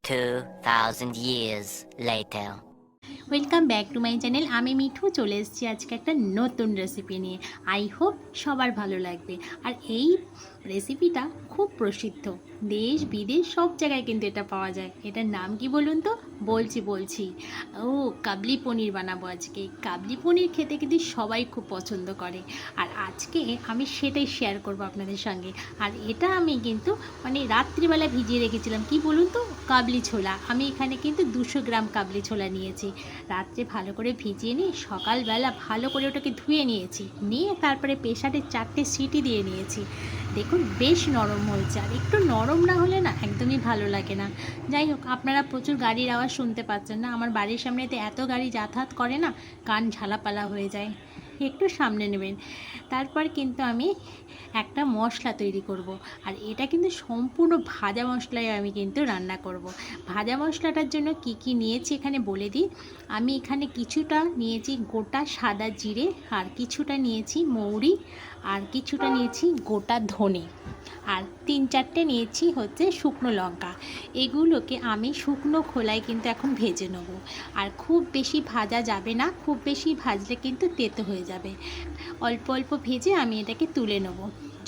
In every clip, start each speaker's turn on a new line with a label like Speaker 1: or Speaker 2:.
Speaker 1: 2000 years later.
Speaker 2: Welcome back to my channel. আমি মিঠু চলে এসেছি আজকে একটা নতুন রেসিপি নিয়ে। আই হোপ সবার ভালো লাগবে। আর এই রেসিপিটা খুব প্রসিদ্ধ, দেশ বিদেশ সব জায়গায় কিন্তু এটা পাওয়া যায়। এটার নাম কি বলুন তো? বলছি ও কাবলি পনির বানাবো আজকে। কাবলি পনির খেতে কিন্তু সবাই খুব পছন্দ করে, আর আজকে আমি সেটাই শেয়ার করব আপনাদের সঙ্গে। আর এটা আমি কিন্তু রাত্রিবেলা ভিজিয়ে রেখেছিলাম, কি বলুন তো, কাবলি ছোলা। আমি এখানে কিন্তু 200 গ্রাম কাবলি ছোলা নিয়েছি। রাত্রে ভালো করে ভিজিয়ে নিয়ে সকালবেলা ভালো করে ওটাকে ধুয়ে নিয়েছি, নিয়ে তারপরে প্রেসারে 4টে সিটি দিয়ে নিয়েছি। দেখুন বেশ নরম হয়েছে, আর একটু নরম না হলে না একদমই ভালো লাগে না। যাই হোক, আপনারা প্রচুর গাড়ির আওয়াজ শুনতে পাচ্ছেন না? আমার বাড়ির সামনেতে এত গাড়ি যাতায়াত করে না, কান ঝালাপালা হয়ে যায়, একটু সামনে নেবেন। তারপর কিন্তু আমি একটা মশলা তৈরি করব, আর এটা কিন্তু সম্পূর্ণ ভাজা মশলায় আমি কিন্তু রান্না করব। ভাজা মশলাটার জন্য কি কি নিয়েছি এখানে বলে দিই। আমি এখানে কিছুটা নিয়েছি গোটা সাদা জিরে, আর কিছুটা নিয়েছি মৌরি, আর কিছুটা নিয়েছি গোটা ধনে, আর 3-4টে নিয়েছি হচ্ছে শুকনো লঙ্কা। এগুলোকে আমি শুকনো খোলায় কিন্তু এখন ভেজে নেব। আর খুব বেশি ভাজা যাবে না, খুব বেশি ভাজলে কিন্তু তেতো হয়ে যাবে। অল্প অল্প ভেজে আমি এটাকে তুলে নেব।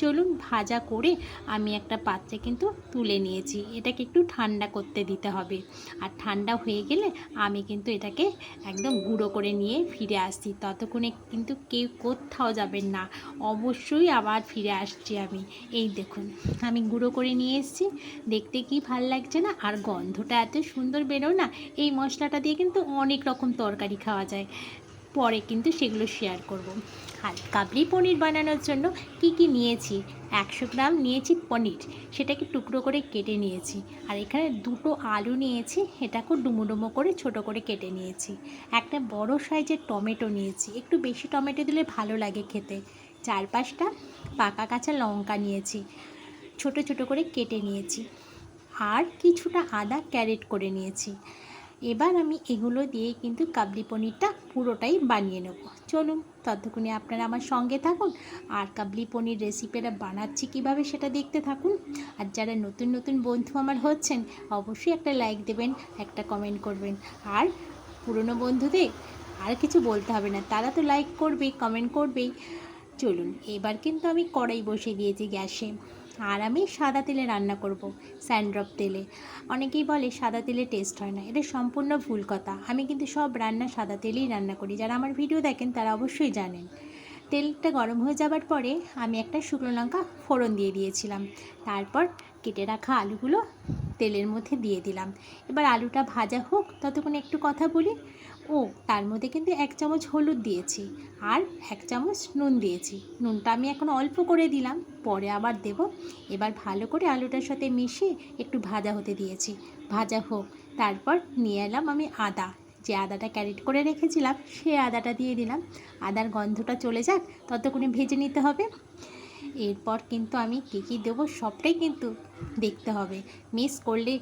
Speaker 2: চলুন, ভাজা করে আমি একটা পাত্রে কিন্তু তুলে নিয়েছি। এটাকে একটু ঠান্ডা করতে দিতে হবে, আর ঠান্ডা হয়ে গেলে আমি কিন্তু এটাকে একদম গুঁড়ো করে নিয়ে ফিরে আসছি। ততক্ষণে কিন্তু কেউ কোথাও যাবেন না, অবশ্যই আবার ফিরে আসছি আমি। এই দেখুন, আমি গুঁড়ো করে নিয়ে এসেছি। দেখতে কি ভাল লাগছে না? আর গন্ধটা এত সুন্দর বেরোয় না। এই মশলাটা দিয়ে কিন্তু অনেক রকম তরকারি খাওয়া যায়, পরে কিন্তু সেগুলো শেয়ার করব। আর কাবলি পনির বানানোর জন্য কি কি নিয়েছি, 100 গ্রাম নিয়েছি পনির, সেটাকে টুকরো করে কেটে নিয়েছি। আর এখানে 2টো আলু নিয়েছি, এটাকেও ডুমো ডুমো করে ছোট করে কেটে নিয়েছি। একটা বড় সাইজের টমেটো নিয়েছি, একটু বেশি টমেটো দিলে ভালো লাগে খেতে। 4-5টা পাকা কাঁচা লঙ্কা নিয়েছি, ছোট ছোট করে কেটে নিয়েছি। আর কিছুটা আদা ক্যারেট করে নিয়েছি। এবার আমি এগুলো দিয়ে কিন্তু কাবলি পনিরটা পুরোটাই বানিয়ে নেব। চলুন, ততক্ষণে আপনারা আমার সঙ্গে থাকুন, আর কাবলি পনির রেসিপিটা বানাচ্ছি কিভাবে সেটা দেখতে থাকুন। আর যারা নতুন নতুন বন্ধু আমার হচ্ছেন, অবশ্যই একটা লাইক দেবেন, একটা কমেন্ট করবেন। আর পুরনো বন্ধুদের আর কিছু বলতে হবে না, তারা তো লাইক করবেই, কমেন্ট করবেই। চলুন, এবার কিন্তু আমি কড়াই বসিয়ে দিয়েছি গ্যাসে। আর আমি সাদা তেলে রান্না করব, স্যান্ড্রপ তেলে। অনেকেই বলে সাদা তেলে টেস্ট হয় না, এটা সম্পূর্ণ ভুল কথা। আমি কিন্তু সব রান্না সাদা তেলেই রান্না করি, যারা আমার ভিডিও দেখেন তারা অবশ্যই জানেন। তেলটা গরম হয়ে যাবার পরে আমি একটা শুকনো লঙ্কা ফোড়ন দিয়ে দিয়েছিলাম। তারপর কেটে রাখা আলুগুলো তেলের মধ্যে দিয়ে দিলাম। এবার আলুটা ভাজা হোক, ততক্ষণ একটু কথা বলি। তার মধ্যে কিন্তু 1 চামচ হলুদ দিয়েছি, আর 1 চামচ নুন দিয়েছি। নুনটা আমি এখন অল্প করে দিলাম, পরে আবার দেব। এবার ভালো করে আলুটার সাথে মিশিয়ে একটু ভাজা হতে দিয়েছি। ভাজা হোক, তারপর নিয়ে এলাম আমি আদা। যে আদাটা ক্যারেট করে রেখেছিলাম সেই আদাটা দিয়ে দিলাম। আদার গন্ধটা চলে যাক, ততক্ষণে ভেজে নিতে হবে। এরপর কিন্তু আমি কী কী দেবো সবটাই কিন্তু দেখতে হবে। মিস করলে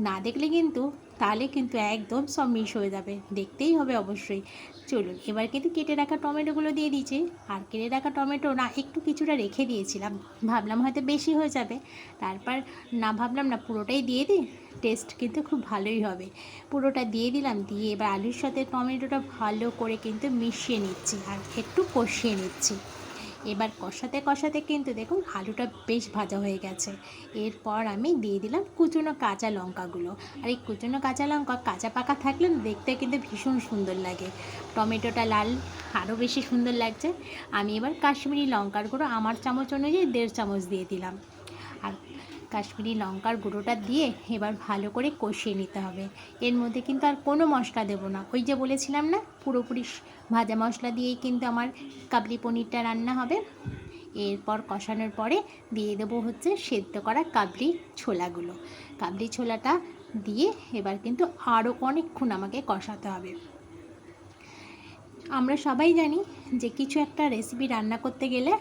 Speaker 2: না দেখলে কিন্তু, তাহলে কিন্তু একদম সব মিস হয়ে যাবে, দেখতেই হবে অবশ্যই। চলুন, এবার কিন্তু কেটে রাখা টমেটোগুলো দিয়ে দিয়েছি। আর কেটে রাখা টমেটো না, একটু কিছুটা রেখে দিয়েছিলাম, ভাবলাম হয়তো বেশি হয়ে যাবে। তারপর ভাবলাম না, পুরোটাই দিয়ে দিই, টেস্ট কিন্তু খুব ভালোই হবে। পুরোটা দিয়ে দিলাম, দিয়ে এবার আলুর সাথে টমেটোটা ভালো করে কিন্তু মিশিয়ে নিচ্ছি, আর একটু কষিয়ে নিচ্ছি। এবার কষাতে কষাতে কিন্তু দেখুন আলুটা বেশ ভাজা হয়ে গেছে। এরপর আমি দিয়ে দিলাম কুচনো কাঁচা লঙ্কাগুলো। আর এই কুচনো কাঁচা লঙ্কা কাঁচা পাকা থাকলে দেখতে কিন্তু ভীষণ সুন্দর লাগে, টমেটোটা লাল আরও বেশি সুন্দর লাগছে। আমি এবার কাশ্মীরি লঙ্কার গুঁড়ো আমার চামচ অনুযায়ী 1.5 চামচ দিয়ে দিলাম। আর কাশ্মীরি লঙ্কার গুঁড়োটা দিয়ে এবার ভালো করে কষিয়ে নিতে হবে। এর মধ্যে কিন্তু আর কোনো মশলা দেবো না, ওই যে বলেছিলাম না, পুরোপুরি ভাজা মশলা দিয়েই কিন্তু আমার কাবলি পনিরটা রান্না হবে। এরপর কষানোর পরে দিয়ে দেবো হচ্ছে সেদ্ধ করা কাবলি ছোলাগুলো। কাবলি ছোলাটা দিয়ে এবার কিন্তু আরও অনেকক্ষণ আমাকে কষাতে হবে। আমরা সবাই জানি যে কিছু একটা রেসিপি রান্না করতে গেলে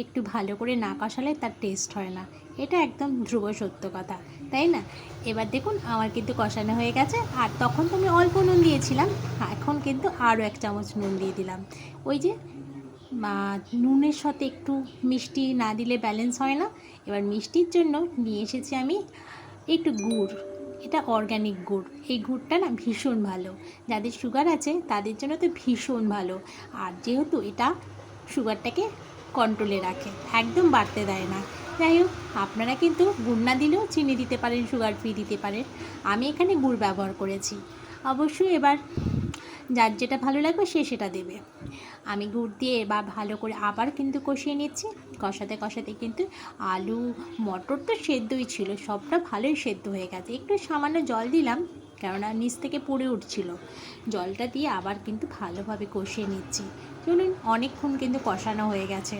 Speaker 2: একটু ভালো করে না কষালে তার টেস্ট হয় না, এটা একদম ধ্রুব সত্য কথা, তাই না? এবার দেখুন আমার কিন্তু কষানো হয়ে গেছে। আর তখন তো আমি অল্প নুন দিয়েছিলাম, এখন কিন্তু আরও 1 চামচ নুন দিয়ে দিলাম। ওই যে নুনের সাথে একটু মিষ্টি না দিলে ব্যালেন্স হয় না। এবার মিষ্টির জন্য নিয়ে এসেছি আমি একটু গুড়। এটা অর্গ্যানিক গুড়। এই গুড়টা না ভীষণ ভালো, যাদের সুগার আছে তাদের জন্য তো ভীষণ ভালো। আর যেহেতু এটা সুগারটাকে কন্ট্রোলে রাখে, একদম বাড়তে দেয় না। যাই হোক, আপনারা কিন্তু গুড় না দিলেও চিনি দিতে পারেন, সুগার ফ্রি দিতে পারেন। আমি এখানে গুড় ব্যবহার করেছি। অবশ্যই এবার যার যেটা ভালো লাগবে সে সেটা দেবে। আমি গুড় দিয়ে বা ভালো করে আবার কিন্তু কষিয়ে নিচ্ছি। কষাতে কষাতে কিন্তু আলু মটর তো সেদ্ধই ছিল, সবটা ভালোই সেদ্ধ হয়ে গেছে। একটু সামান্য জল দিলাম, কেননা নিচ থেকে পড়ে উঠছিল। জলটা দিয়ে আবার কিন্তু ভালোভাবে কষিয়ে নিচ্ছি। চলুন, অনেকক্ষণ কিন্তু কষানো হয়ে গেছে।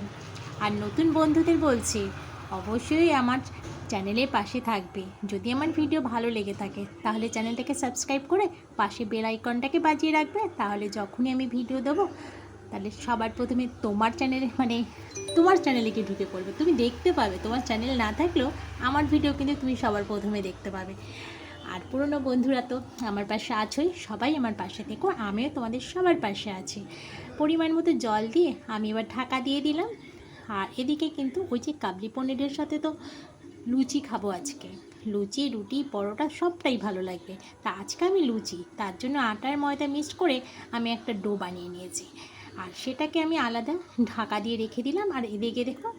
Speaker 2: আর নতুন বন্ধুদের বলছি, অবশ্যই আমার চ্যানেলের পাশে থাকবে। যদি আমার ভিডিও ভালো লেগে থাকে তাহলে চ্যানেলটাকে সাবস্ক্রাইব করে পাশে বেল আইকনটাকে বাজিয়ে রাখবে। তাহলে যখনই আমি ভিডিও দেবো তাহলে সবার প্রথমে তোমার চ্যানেলে কি ঢুকে পড়বে, তুমি দেখতে পাবে। তোমার চ্যানেল না থাকলেও আমার ভিডিও কিন্তু তুমি সবার প্রথমে দেখতে পাবে। আর পুরনো বন্ধুরা তো আমার পাশে আছোই, সবাই আমার পাশে থেকো, আমিও তোমাদের সবার পাশে আছি। পরিমাণ মতো জল দিয়ে আমি এবার ঢাকা দিয়ে দিলাম। আর এদিকে কিন্তু ওই যে কাবলি পনিরের সাথে তো লুচি খাবো আজকে। লুচি, রুটি, পরোটা সবটাই ভালো লাগবে। তা আজকে আমি লুচি, তার জন্য আটার ময়দা মিক্সড করে আমি একটা ডো বানিয়ে নিয়েছি। আর সেটাকে আমি আলাদা ঢাকা দিয়ে রেখে দিলাম। আর এদিকে দেখো,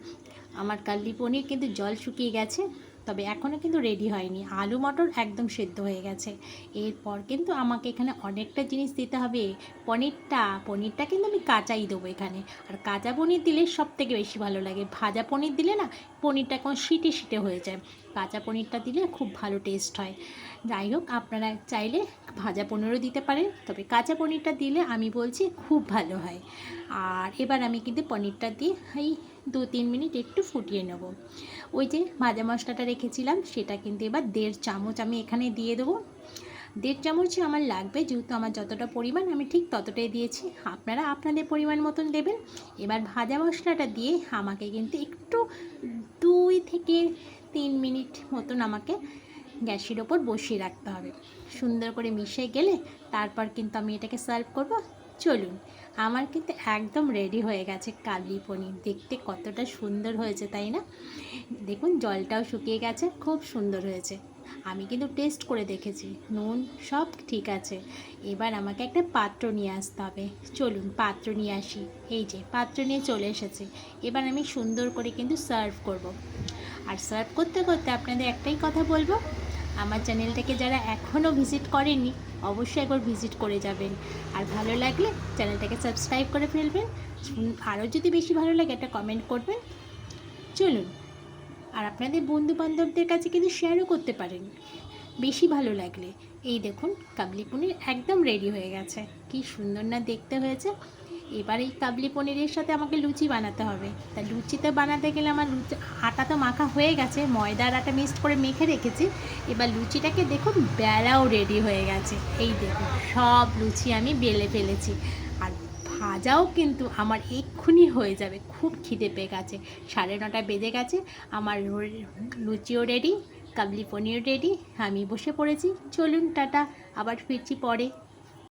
Speaker 2: আমার কাবলি পনির কিন্তু জল শুকিয়ে গেছে, তবে এখনও কিন্তু রেডি হয়নি। আলু মটর একদম সেদ্ধ হয়ে গেছে। এরপর কিন্তু আমাকে এখানে অনেকটা জিনিস দিতে হবে। পনিরটা কিন্তু আমি কাঁচাই দেবো এখানে। আর কাঁচা পনির দিলে সব থেকে বেশি ভালো লাগে। ভাজা পনির দিলে না পনিরটা এখন শিটে শিটে হয়ে যায়, কাঁচা পনিরটা দিলে খুব ভালো টেস্ট হয়। যাই হোক, আপনারা চাইলে ভাজা পনিরও দিতে পারেন, তবে কাঁচা পনিরটা দিলে আমি বলছি খুব ভালো হয়। আর এবার আমি কিন্তু পনিরটা দিয়ে এই 2-3 মিনিট একটু ফুটিয়ে নেব। ওই যে ভাজা মশলাটা রেখেছিলাম সেটা কিন্তু এবার 1.5 চামচ আমি এখানে দিয়ে দেবো। 1.5 চামচই আমার লাগবে, যেহেতু আমার যতটা পরিমাণ আমি ঠিক ততটাই দিয়েছি। আপনারা আপনাদের পরিমাণ মতন দেবেন। এবার ভাজা মশলাটা দিয়ে আমাকে কিন্তু একটু 2 থেকে 3 মিনিট মতন আমাকে গ্যাসের ওপর বসিয়ে রাখতে হবে। সুন্দর করে মিশে গেলে তারপর কিন্তু আমি এটাকে সার্ভ করব। চলুন, আমার কিন্তু একদম রেডি হয়ে গেছে কাবলি পনির। দেখতে কতটা সুন্দর হয়েছে তাই না? দেখুন, জলটাও শুকিয়ে গেছে, খুব সুন্দর হয়েছে। আমি কিন্তু টেস্ট করে দেখেছি, নুন সব ঠিক আছে। এবার আমাকে একটা পাত্র নিয়ে আসতে হবে। চলুন পাত্র নিয়ে আসি। এই যে পাত্র নিয়ে চলে এসেছি। এবার আমি সুন্দর করে কিন্তু সার্ভ করব। আর সার্ভ করতে করতে আপনাদের একটাই কথা বলবো, আমার চ্যানেলটাকে যারা এখনও ভিজিট করেননি অবশ্যই একবার ভিজিট করে যাবেন। আর ভালো লাগলে চ্যানেলটাকে সাবস্ক্রাইব করে ফেলবেন। আরও যদি বেশি ভালো লাগে একটা কমেন্ট করবেন। চলুন, আর আপনাদের বন্ধুবান্ধবদের কাছে কিন্তু শেয়ারও করতে পারেন বেশি ভালো লাগলে। এই দেখুন, কাবলি পনির একদম রেডি হয়ে গেছে। কি সুন্দর না দেখতে হয়েছে। এবার এই কাবলি পনিরের সাথে আমাকে লুচি বানাতে হবে। তা লুচিতে বানাতে গেলে আমার আটা তো মাখা হয়ে গেছে, ময়দার আটা মিক্সড করে মেখে রেখেছি। এবার লুচিটাকে দেখুন বেলাও রেডি হয়ে গেছে। এই দেখুন, সব লুচি আমি বেলে ফেলেছি। আর ভাজাও কিন্তু আমার এক্ষুনি হয়ে যাবে, খুব খিদে পেয়ে গেছে। 9:30 বেজে গেছে। আমার লুচিও রেডি, কাবলি পনির রেডি, আমি বসে পড়েছি। চলুন টাটা, আবার ফিরছি পরে।